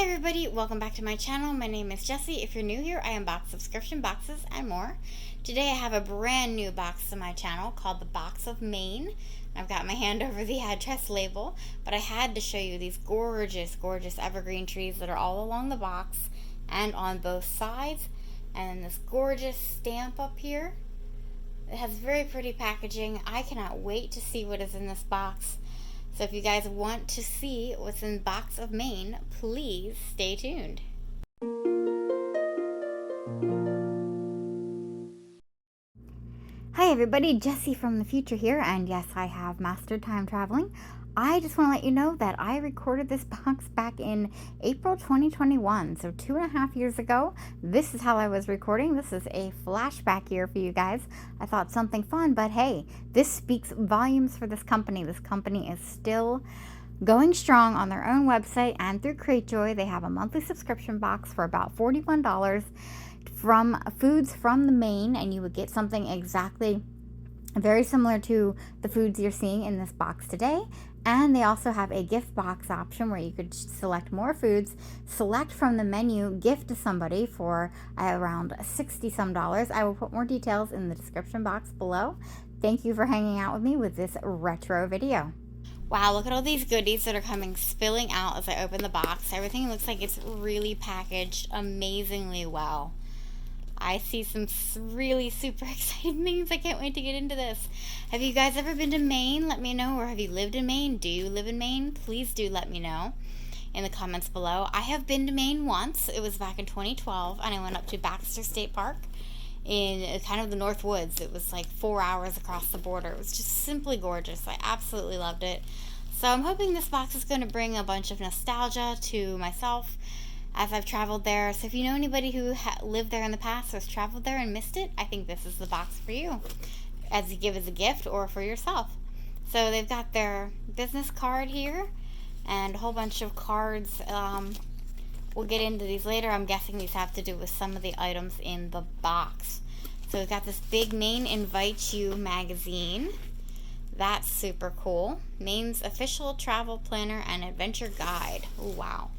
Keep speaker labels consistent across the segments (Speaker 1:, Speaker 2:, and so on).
Speaker 1: everybody, welcome back to my channel. My name is Jessie. If you're new here, I unbox subscription boxes and more. Today I have a brand new box to my channel called the Box of Maine. I've got my hand over the address label, but I had to show you these gorgeous evergreen trees that are all along the box and on both sides. And then this gorgeous stamp up here. It has very pretty packaging. I cannot wait to see what is in this box. So if you guys want to see what's in the Box of Maine, please stay tuned. Hi everybody, Jessie from the future here, and yes, I have mastered time traveling. I just want to let you know that I recorded this box back in April 2021, so 2.5 years ago. This is how I was recording. This is a flashback year for you guys. I thought something fun, but hey, this speaks volumes for this company. This company is still going strong on their own website and through Cratejoy. They have a monthly subscription box for about $41 from foods from the Maine, and you would get something exactly very similar to the foods you're seeing in this box today. And they also have a gift box option where you could select more foods, select from the menu, gift to somebody for around $60 some. I will put more details in the description box below. Thank you for hanging out with me with this retro video. Wow, look at all these goodies that are coming spilling out as I open the box. Everything looks like it's really packaged amazingly well. I see some really super exciting things. I can't wait to get into this. Have you guys ever been to Maine? Let me know. Or have you lived in Maine? Do you live in Maine? Please do let me know in the comments below. I have been to Maine once. It was back in 2012, and I went up to Baxter State Park in kind of the North Woods. It was like 4 hours across the border. It was just simply gorgeous. I absolutely loved it. So I'm hoping this box is going to bring a bunch of nostalgia to myself as I've traveled there. So if you know anybody who lived there in the past or has traveled there and missed it, I think this is the box for you, as you give as a gift or for yourself. So they've got their business card here and a whole bunch of cards. We'll get into these later. I'm guessing these have to do with some of the items in the box. So we've got this big Maine Invites You magazine. That's super cool. Maine's official travel planner and adventure guide. Oh, wow.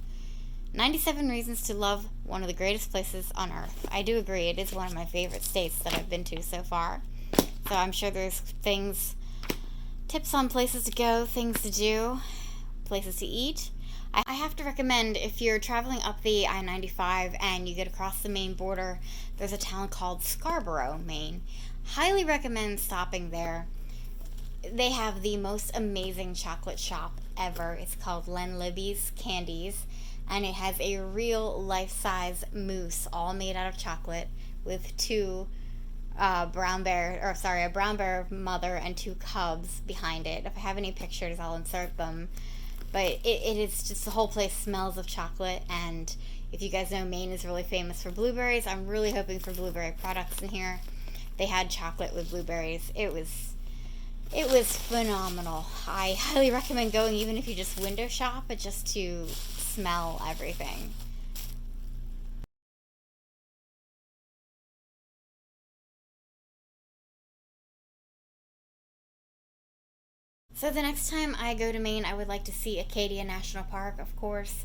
Speaker 1: 97 reasons to love one of the greatest places on earth. I do agree. It is one of my favorite states that I've been to so far. So I'm sure there's things, tips on places to go, things to do, places to eat. I have to recommend, if you're traveling up the I-95 and you get across the Maine border, there's a town called Scarborough, Maine. Highly recommend stopping there. They have the most amazing chocolate shop ever. It's called Len Libby's Candies. And it has a real life-size moose all made out of chocolate with a brown bear mother and 2 cubs behind it. If I have any pictures, I'll insert them. But it is just, the whole place smells of chocolate. And if you guys know, Maine is really famous for blueberries. I'm really hoping for blueberry products in here. They had chocolate with blueberries. It was phenomenal. I highly recommend going, even if you just window shop, but just to smell everything. So the next time I go to Maine, I would like to see Acadia National Park, of course.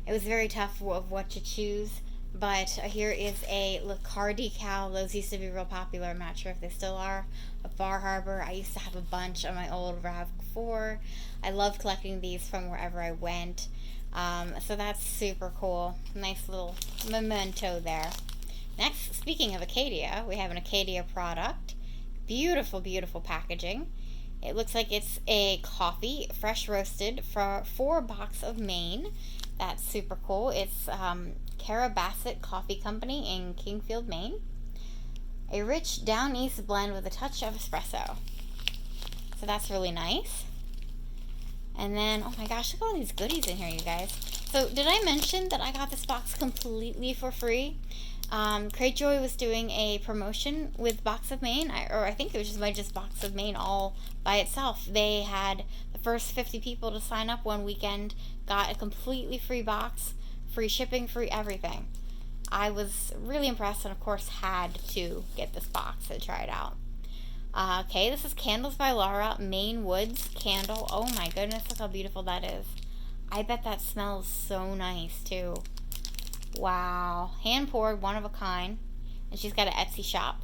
Speaker 1: It was very tough of what to choose, but here is a car decal. Those used to be real popular. I'm not sure if they still are. A Bar Harbor. I used to have a bunch on my old RAV4. I loved collecting these from wherever I went. So that's super cool. Nice little memento there. Next, speaking of Acadia, we have an Acadia product. Beautiful, beautiful packaging. It looks like it's a coffee, fresh roasted for Box of Maine. That's super cool. It's Cara Bassett Coffee Company in Kingfield, Maine. A rich down east blend with a touch of espresso. So that's really nice. And then, oh my gosh, look at all these goodies in here, you guys. So did I mention that I got this box completely for free? Cratejoy was doing a promotion with Box of Maine, or I think it was just Box of Maine all by itself. They had the first 50 people to sign up one weekend, got a completely free box, free shipping, free everything. I was really impressed, and of course had to get this box and try it out. Okay, this is Candles by Laura, Maine Woods candle. Oh my goodness, look how beautiful that is. I bet that smells so nice too. Wow. Hand poured, one of a kind. And she's got an Etsy shop.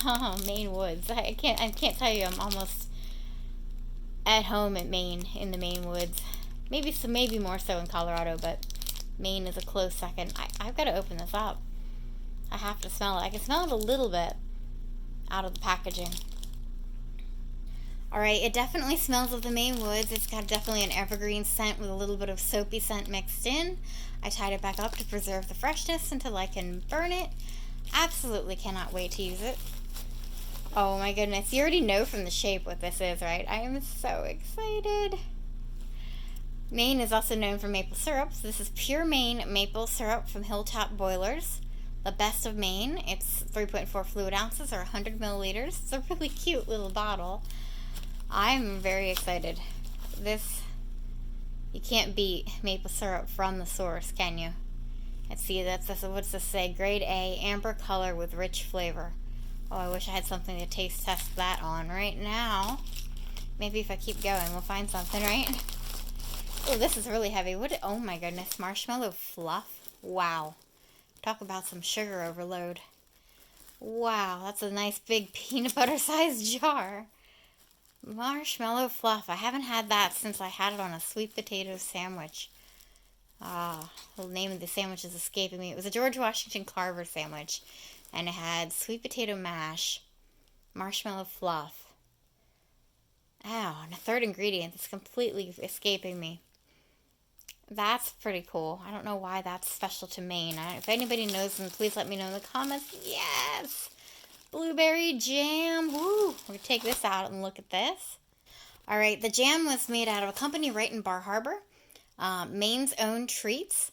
Speaker 1: Oh, Maine woods. I can't tell you, I'm almost at home at Maine, in the Maine woods. Maybe more so in Colorado, but Maine is a close second. I've got to open this up. I have to smell it. I can smell it a little bit out of the packaging. Alright, it definitely smells of the Maine woods. It's got definitely an evergreen scent with a little bit of soapy scent mixed in. I tied it back up to preserve the freshness until I can burn it. Absolutely cannot wait to use it. Oh my goodness, you already know from the shape what this is, right? I am so excited. Maine is also known for maple syrups. This is pure Maine maple syrup from Hilltop Boilers. The best of Maine. It's 3.4 fluid ounces or 100 milliliters. It's a really cute little bottle. I'm very excited. You can't beat maple syrup from the source, can you? Let's see, what's this say? Grade A, amber color with rich flavor. Oh, I wish I had something to taste test that on right now. Maybe if I keep going, we'll find something, right? Oh, this is really heavy. Oh my goodness, marshmallow fluff. Wow. Talk about some sugar overload. Wow, that's a nice big peanut butter sized jar. Marshmallow fluff. I haven't had that since I had it on a sweet potato sandwich. The name of the sandwich is escaping me. It was a George Washington Carver sandwich, and it had sweet potato mash, marshmallow fluff. Oh, and a third ingredient that's completely escaping me. That's pretty cool. I don't know why that's special to Maine. If anybody knows, then please let me know in the comments. Yes! Blueberry jam. Woo! We're going to take this out and look at this. Alright, the jam was made out of a company right in Bar Harbor. Maine's Own Treats.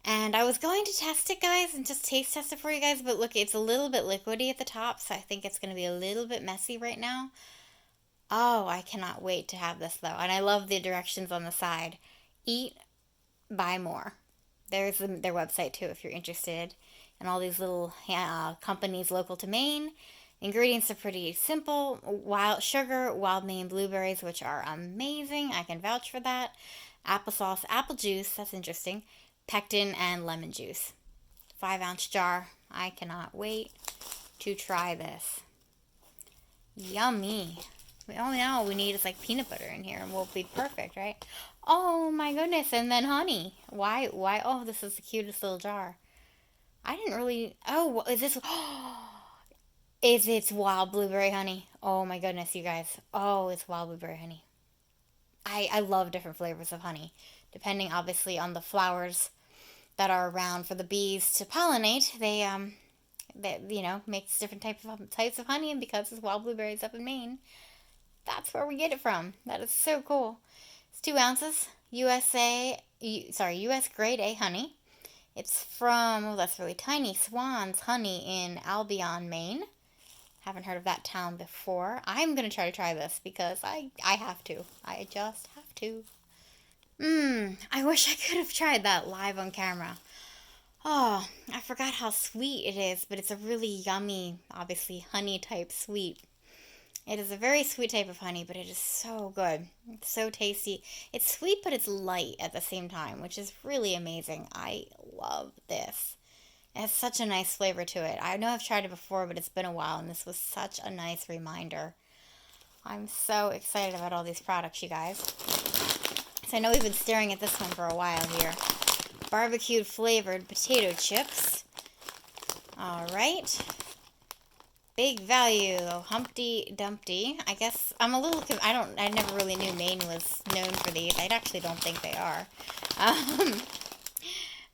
Speaker 1: And I was going to test it, guys, and just taste test it for you guys. But look, it's a little bit liquidy at the top, so I think it's going to be a little bit messy right now. Oh, I cannot wait to have this, though. And I love the directions on the side. Eat, buy more. There's their website, too, if you're interested. And all these little companies local to Maine. Ingredients are pretty simple. Wild sugar, wild Maine blueberries, which are amazing. I can vouch for that. Applesauce, apple juice, that's interesting. Pectin, and lemon juice. 5-ounce jar. I cannot wait to try this. Yummy. Only now all we need is like peanut butter in here and we'll be perfect, right? Oh my goodness, and then honey. Why? Oh, this is the cutest little jar. I didn't really... Oh, is this... It's wild blueberry honey. Oh my goodness, you guys. Oh, it's wild blueberry honey. I love different flavors of honey, depending obviously on the flowers that are around for the bees to pollinate. They makes different types of honey, and because it's wild blueberries up in Maine, that's where we get it from. That is so cool. It's 2 ounces. US grade A honey. It's from, oh, that's really tiny, Swan's Honey in Albion, Maine. Haven't heard of that town before. I'm going to try this because I have to. I just have to. I wish I could have tried that live on camera. Oh, I forgot how sweet it is, but it's a really yummy, obviously, honey type sweet. It is a very sweet type of honey, but it is so good. It's so tasty. It's sweet, but it's light at the same time, which is really amazing. I love this. It has such a nice flavor to it. I know I've tried it before, but it's been a while, and this was such a nice reminder. I'm so excited about all these products, you guys. So I know we've been staring at this one for a while here. Barbecued flavored potato chips. All right. Big value, Humpty Dumpty. I guess I'm a little, I never really knew Maine was known for these. I actually don't think they are.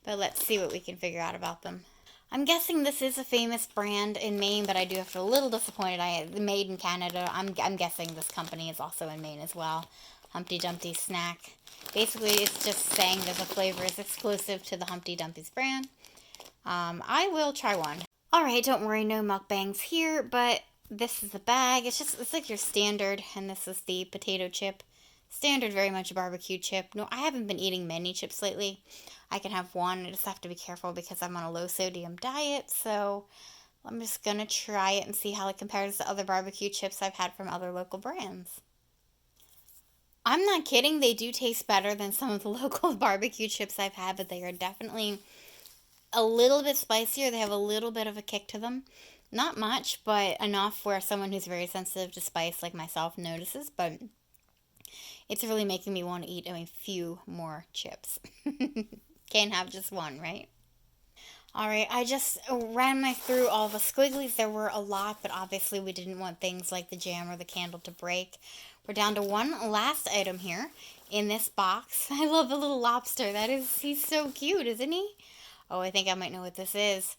Speaker 1: But let's see what we can figure out about them. I'm guessing this is a famous brand in Maine, but I do have to be a little disappointed. Made in Canada. I'm guessing this company is also in Maine as well. Humpty Dumpty snack. Basically, it's just saying that the flavor is exclusive to the Humpty Dumpty's brand. I will try one. Alright, don't worry, no mukbangs here, but this is the bag. It's like your standard, and this is the potato chip. Standard, very much a barbecue chip. No, I haven't been eating many chips lately. I can have one. I just have to be careful because I'm on a low sodium diet, so I'm just going to try it and see how it compares to other barbecue chips I've had from other local brands. I'm not kidding, they do taste better than some of the local barbecue chips I've had, but they are definitely a little bit spicier. They have a little bit of a kick to them. Not much, but enough where someone who's very sensitive to spice like myself notices, but it's really making me want to eat a few more chips. Can't have just one, right? All right, I just ran my through all the squigglies. There were a lot, but obviously we didn't want things like the jam or the candle to break. We're down to one last item here in this box. I love the little lobster. He's so cute, isn't he? Oh, I think I might know what this is.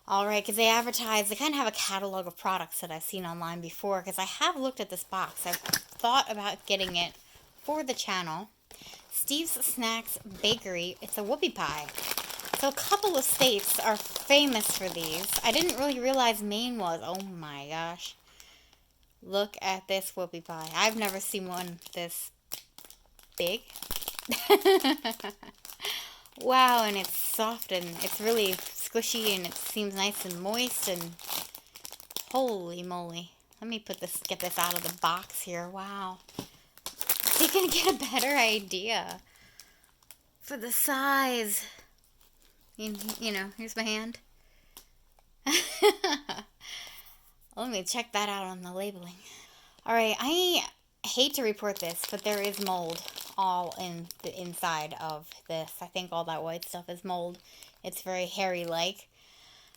Speaker 1: All right, because they kind of have a catalog of products that I've seen online before, because I have looked at this box. I've thought about getting it for the channel. Steve's Snacks Bakery. It's a whoopie pie. So a couple of states are famous for these. I didn't really realize Maine was. Oh my gosh. Look at this whoopie pie. I've never seen one this big. Wow, and it's soft and it's really squishy and it seems nice and moist and holy moly. Let me get this out of the box here. Wow. So you can get a better idea for the size. Here's my hand. Let me check that out on the labeling. All right, I hate to report this, but there is mold all in the inside of this. I think all that white stuff is mold. It's very hairy-like.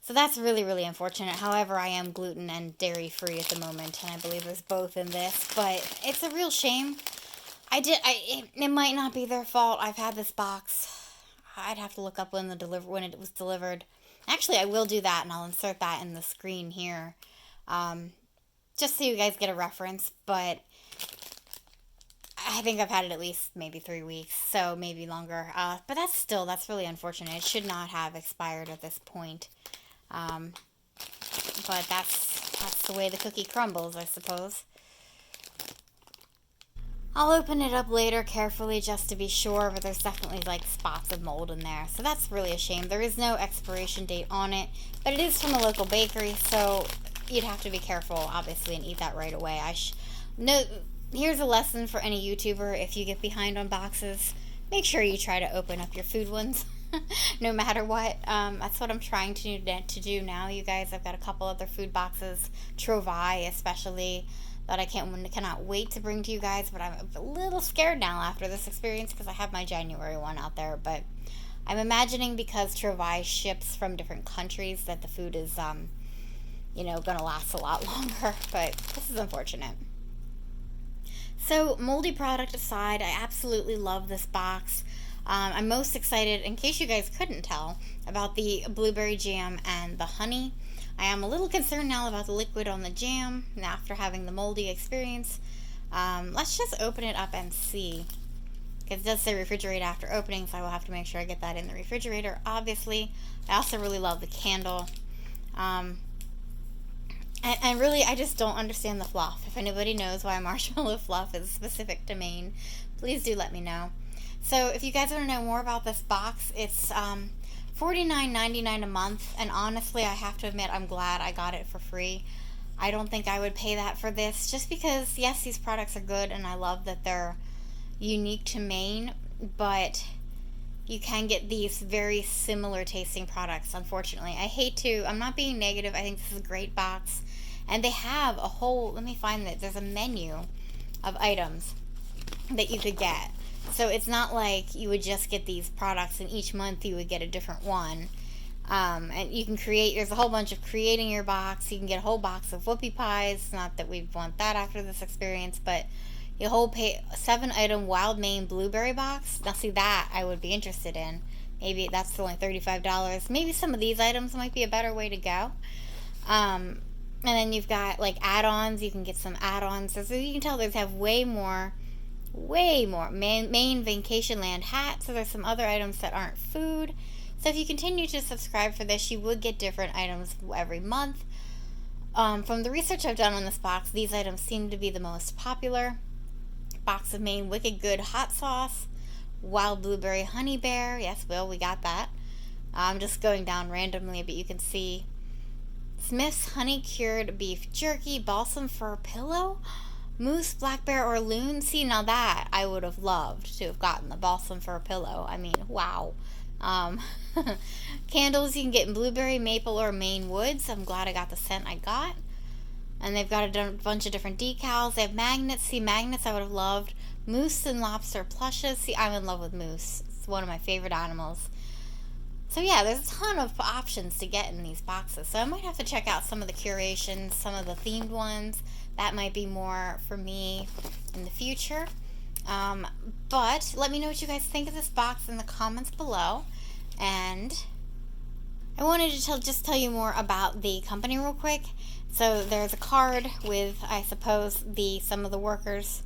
Speaker 1: So that's really, really unfortunate. However, I am gluten and dairy-free at the moment, and I believe there's both in this. But it's a real shame. It might not be their fault. I've had this box. I'd have to look up when it was delivered. Actually, I will do that, and I'll insert that in the screen here, just so you guys get a reference. But I think I've had it at least maybe 3 weeks, so maybe longer. But that's really unfortunate. It should not have expired at this point. But that's the way the cookie crumbles, I suppose. I'll open it up later carefully just to be sure, but there's definitely like spots of mold in there. So that's really a shame. There is no expiration date on it, but it is from a local bakery, so you'd have to be careful, obviously, and eat that right away. Here's a lesson for any YouTuber. If you get behind on boxes, make sure you try to open up your food ones, no matter what. That's what I'm trying to do now, you guys. I've got a couple other food boxes, Trovi especially, that I cannot wait to bring to you guys, but I'm a little scared now after this experience because I have my January one out there, but I'm imagining because Trovi ships from different countries that the food is, going to last a lot longer, but this is unfortunate. So, moldy product aside, I absolutely love this box. I'm most excited, in case you guys couldn't tell, about the blueberry jam and the honey. I am a little concerned now about the liquid on the jam after having the moldy experience. Let's just open it up and see. Because it does say refrigerate after opening, so I will have to make sure I get that in the refrigerator, obviously. I also really love the candle. And really, I just don't understand the fluff. If anybody knows why marshmallow fluff is specific to Maine, please do let me know. So if you guys want to know more about this box, it's $49.99 a month, and honestly, I have to admit, I'm glad I got it for free. I don't think I would pay that for this, just because, yes, these products are good, and I love that they're unique to Maine, but you can get these very similar tasting products, unfortunately. I'm not being negative, I think this is a great box, and they have let me find that, there's a menu of items that you could get. So it's not like you would just get these products and each month you would get a different one. And you can there's a whole bunch of creating your box. You can get a whole box of whoopie pies. Not that we want that after this experience, but your whole 7-item Wild Maine blueberry box. Now see, that I would be interested in. Maybe that's only $35. Maybe some of these items might be a better way to go. And then you've got like add-ons. You can get some add-ons. So you can tell they have way more Maine Vacation Land hat. So there's some other items that aren't food. So if you continue to subscribe for this, you would get different items every month. From the research I've done on this box, these items seem to be the most popular. Box of Maine Wicked Good hot sauce, wild blueberry honey bear. Yes, Will, we got that. I'm just going down randomly, but you can see Smith's honey cured beef jerky, balsam fir pillow. Moose, black bear, or loon. See, now that I would have loved to have gotten the balsam for a pillow. I mean, wow. Um, Candles you can get in blueberry, maple, or Maine woods. I'm glad I got the scent I got. And they've got a bunch of different decals. They have magnets. See, magnets I would have loved. Moose and lobster plushes. See, I'm in love with moose. It's one of my favorite animals. So yeah, there's a ton of options to get in these boxes. So I might have to check out some of the curations, some of the themed ones. That might be more for me in the future. But let me know what you guys think of this box in the comments below. And I wanted to just tell you more about the company real quick. So there's a card with, I suppose, some of the workers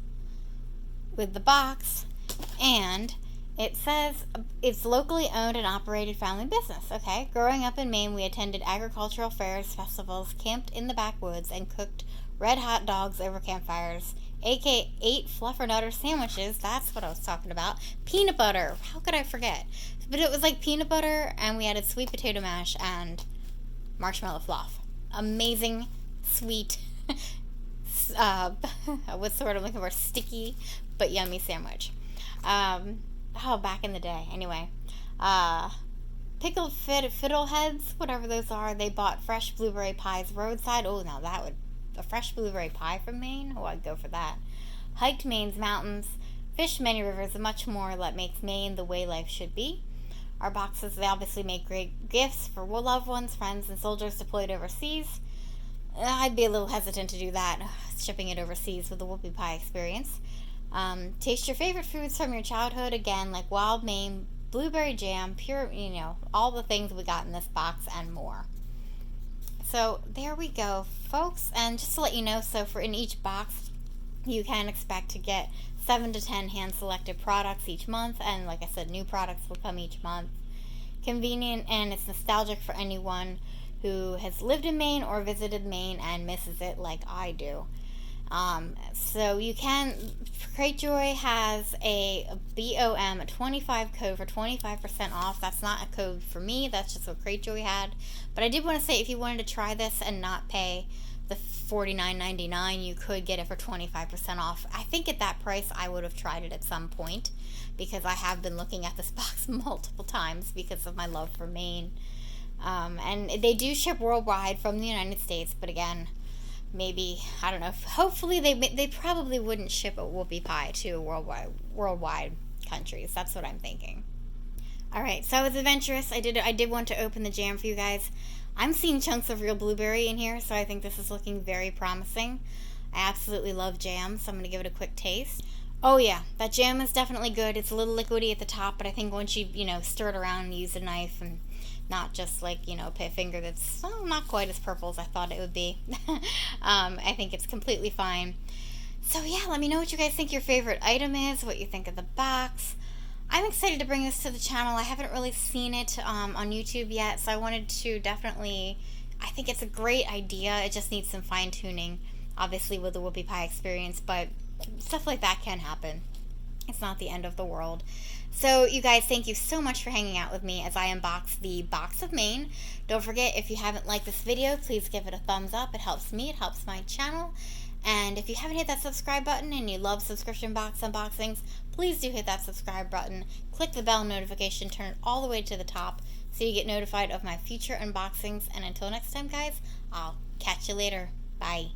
Speaker 1: with the box, and it says it's locally owned and operated family business. Okay, growing up in Maine, we attended agricultural fairs, festivals, camped in the backwoods, and cooked red hot dogs over campfires. aka ate fluffernutter sandwiches. That's what I was talking about. Peanut butter. How could I forget? But it was like peanut butter, and we added sweet potato mash and marshmallow fluff. Amazing, sweet, what's the word I'm looking for? Sticky, but yummy sandwich. Back in the day. Anyway, pickled fiddleheads, whatever those are. They bought fresh blueberry pies roadside. Oh, now that would... a fresh blueberry pie from Maine? Oh, I'd go for that. Hiked Maine's mountains, fished many rivers, and much more that makes Maine the way life should be. Our boxes, they obviously make great gifts for loved ones, friends, and soldiers deployed overseas. I'd be a little hesitant to do that, shipping it overseas with the whoopie pie experience. Taste your favorite foods from your childhood, again, like wild Maine, blueberry jam, pure, all the things we got in this box and more. So there we go, folks. And just to let you know, so in each box, you can expect to get 7 to 10 hand-selected products each month. And like I said, new products will come each month. Convenient, and it's nostalgic for anyone who has lived in Maine or visited Maine and misses it like I do. So you can, Cratejoy has a BOM 25 code for 25% off. That's not a code for me, that's just what Cratejoy had. But I did want to say, if you wanted to try this and not pay the $49.99, you could get it for 25% off. I think at that price I would have tried it at some point, because I have been looking at this box multiple times because of my love for Maine. And they do ship worldwide from the United States, but again, maybe, I don't know, hopefully they probably wouldn't ship a whoopie pie to worldwide countries. That's what I'm thinking. Alright, so I was adventurous. I did want to open the jam for you guys. I'm seeing chunks of real blueberry in here, so I think this is looking very promising. I absolutely love jam, so I'm going to give it a quick taste. Oh yeah, that jam is definitely good. It's a little liquidy at the top, but I think once you, stir it around and use a knife and not just like, put a finger that's not quite as purple as I thought it would be. I think it's completely fine. So yeah, let me know what you guys think your favorite item is, what you think of the box. I'm excited to bring this to the channel. I haven't really seen it on YouTube yet, so I wanted to definitely, I think it's a great idea. It just needs some fine tuning, obviously with the whoopie pie experience, but stuff like that can happen. It's not the end of the world. So you guys, thank you so much for hanging out with me as I unbox the Box of Maine. Don't forget, if you haven't liked this video, please give it a thumbs up. It helps me, it helps my channel. And if you haven't hit that subscribe button and you love subscription box unboxings, please do hit that subscribe button. Click the bell notification, turn it all the way to the top so you get notified of my future unboxings. And until next time, guys, I'll catch you later. Bye.